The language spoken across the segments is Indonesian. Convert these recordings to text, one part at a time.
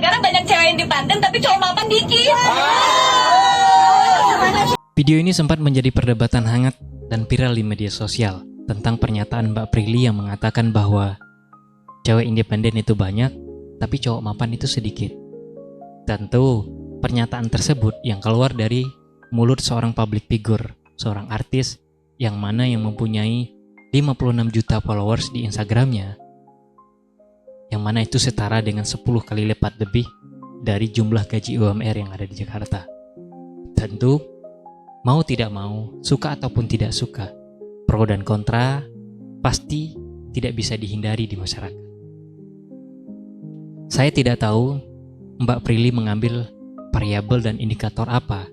gara-gara banyak cewek independen tapi cowok mapan dikit. Video ini sempat menjadi perdebatan hangat dan viral di media sosial tentang pernyataan Mbak Prilly yang mengatakan bahwa cewek independen itu banyak, tapi cowok mapan itu sedikit. Tentu, pernyataan tersebut yang keluar dari mulut seorang public figure, seorang artis yang mana yang mempunyai 56 juta followers di Instagramnya, yang mana itu setara dengan 10 kali lipat lebih dari jumlah gaji UMR yang ada di Jakarta. Tentu, mau tidak mau, suka ataupun tidak suka, pro dan kontra pasti tidak bisa dihindari di masyarakat. Saya tidak tahu Mbak Prilly mengambil variabel dan indikator apa,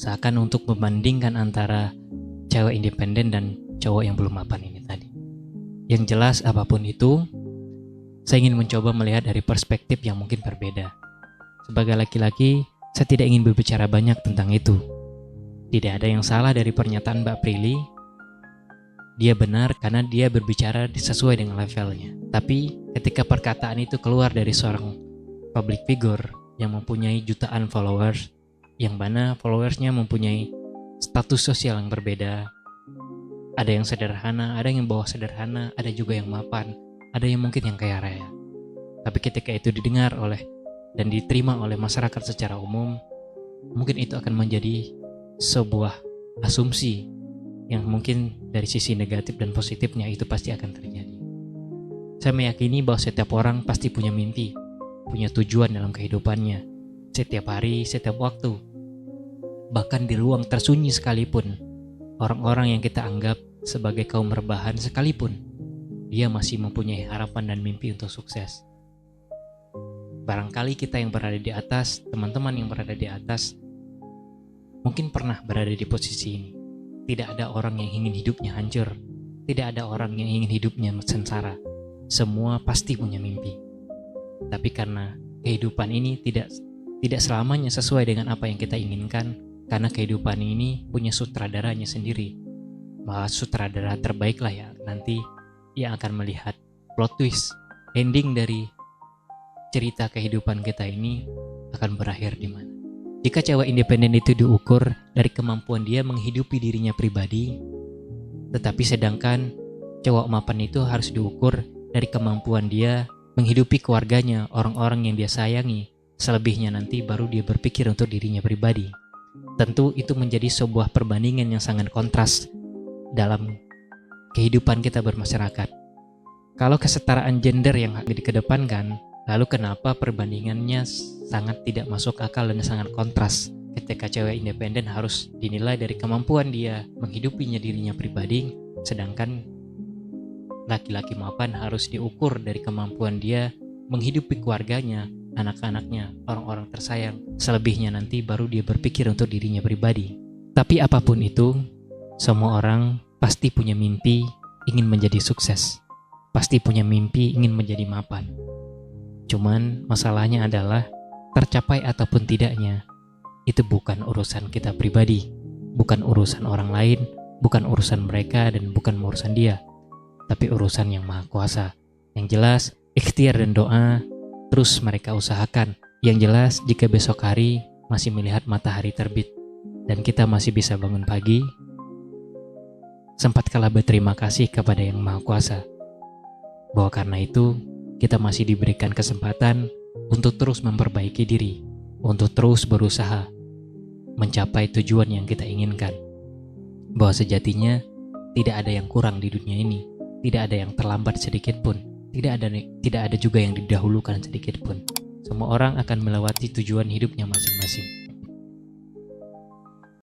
seakan untuk membandingkan antara cewek independen dan cowok yang belum mapan ini tadi. Yang jelas apapun itu, saya ingin mencoba melihat dari perspektif yang mungkin berbeda. Sebagai laki-laki, saya tidak ingin berbicara banyak tentang itu. Tidak ada yang salah dari pernyataan Mbak Prilly. Dia benar karena dia berbicara sesuai dengan levelnya. Tapi ketika perkataan itu keluar dari seorang public figure yang mempunyai jutaan followers, yang mana followersnya mempunyai status sosial yang berbeda. Ada yang sederhana, ada yang bawah sederhana, ada juga yang mapan, ada yang mungkin yang kaya raya. Tapi ketika itu didengar oleh dan diterima oleh masyarakat secara umum, mungkin itu akan menjadi sebuah asumsi yang mungkin dari sisi negatif dan positifnya itu pasti akan terjadi. Saya meyakini bahwa setiap orang pasti punya mimpi, punya tujuan dalam kehidupannya, setiap hari, setiap waktu. Bahkan di ruang tersunyi sekalipun, orang-orang yang kita anggap sebagai kaum rebahan sekalipun, dia masih mempunyai harapan dan mimpi untuk sukses. Barangkali kita yang berada di atas, teman-teman yang berada di atas, mungkin pernah berada di posisi ini. Tidak ada orang yang ingin hidupnya hancur. Tidak ada orang yang ingin hidupnya sengsara. Semua pasti punya mimpi. Tapi karena kehidupan ini tidak selamanya sesuai dengan apa yang kita inginkan, karena kehidupan ini punya sutradaranya sendiri. Maka sutradara terbaik lah ya nanti yang akan melihat plot twist, ending dari cerita kehidupan kita ini akan berakhir di mana. Jika cewek independen itu diukur dari kemampuan dia menghidupi dirinya pribadi, tetapi sedangkan cowok mapan itu harus diukur dari kemampuan dia menghidupi keluarganya, orang-orang yang dia sayangi, selebihnya nanti baru dia berpikir untuk dirinya pribadi. Tentu itu menjadi sebuah perbandingan yang sangat kontras dalam kehidupan kita bermasyarakat. Kalau kesetaraan gender yang dikedepankan, lalu kenapa perbandingannya sangat tidak masuk akal dan sangat kontras ketika cewek independen harus dinilai dari kemampuan dia menghidupinya dirinya pribadi, sedangkan laki-laki mapan harus diukur dari kemampuan dia menghidupi keluarganya, anak-anaknya, orang-orang tersayang, selebihnya nanti baru dia berpikir untuk dirinya pribadi. Tapi apapun itu, semua orang pasti punya mimpi ingin menjadi sukses, pasti punya mimpi ingin menjadi mapan. Cuman masalahnya adalah tercapai ataupun tidaknya itu bukan urusan kita pribadi, bukan urusan orang lain, bukan urusan mereka dan bukan urusan dia, tapi urusan yang Maha Kuasa. Yang jelas ikhtiar dan doa terus mereka usahakan. Yang jelas jika besok hari masih melihat matahari terbit dan kita masih bisa bangun pagi, sempatkanlah berterima kasih kepada yang Maha Kuasa, bahwa karena itu kita masih diberikan kesempatan untuk terus memperbaiki diri, untuk terus berusaha mencapai tujuan yang kita inginkan. Bahwa sejatinya tidak ada yang kurang di dunia ini, tidak ada yang terlambat sedikit pun, tidak ada juga yang didahulukan sedikit pun. Semua orang akan melewati tujuan hidupnya masing-masing.